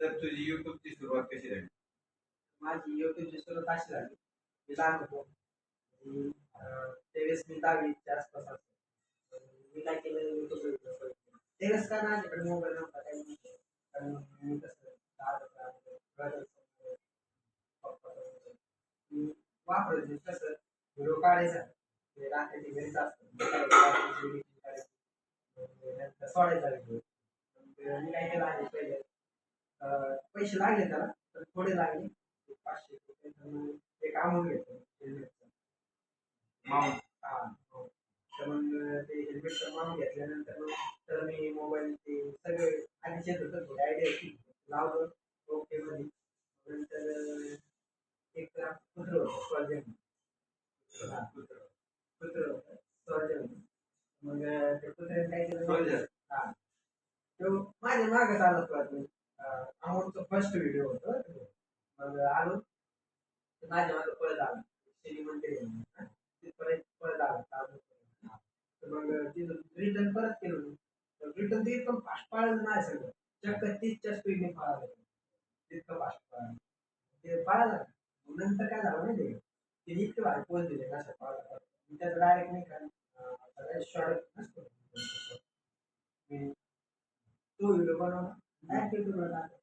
तर तुझी युट्यूबची सुरुवात कशी झाली? माझी युट्यूबची सुरुवात अशी झाली. मी लहान होतो आणि त्यावेळेस मी 10वीच्या आसपास असतो. मी काय केलं युट्यूब व्हिडिओ बघितले. त्यावेळेस काय माझ्याकडे मोबाईल नव्हता काही नव्हतं. कारण मी कसं लहान होतो, ब्रदर पप्पा मी वापरायचो कसं व्हिडिओ काढायचा. ते रात्रीचे घरीच असतं. नंतर सोडायचा व्हिडिओ. मी काय केलं आधी पहिले पैसे लागले त्याला तर थोडे लागले. 500 रुपये तर एक अमाऊंट घेतलं हेल्मेटचं. माऊंट. हां, हो. तर मग ते हेल्मेटचं अमाऊंट घेतल्यानंतर मग तर मी मोबाईल ते सगळे आधीच येत होतं थोडी आयडिया होती. लावलं ओके मध्ये. नंतर एक कुत्रं होतं सर्जन. हां, कुत्रं होतं सर्जन. मग त्या कुत्र्याने काय केलं Soldier. हां. तो माझ्या मागच आला तो आदमी. अमाऊंटचा फर्स्ट व्हिडिओ होता बरं का तो. मग आलो तर माझ्या मागे पळत आला. शनी मंदिर आहे म्हणून, हां. तिथपर्यंत पळत आला चालत. हां. तर मग तिथून रिटर्न परत केलं मी. तर रिटर्न ते एकदम फास्ट पळालं माझ्या संग. चक्क 30च्या स्पीडने पळालं. इतकं फास्ट पळालं. ते पळालं. मग नंतर काय झालं माहिती आहे का? तिने इतके भारी पोज दिले ना अशा पळायला. मी त्याचा डायरेक्ट नाही का शॉर्ट नसतो. मी तो व्हिडिओ बनवला. डायरेक्ट युट्यूबला टाकला.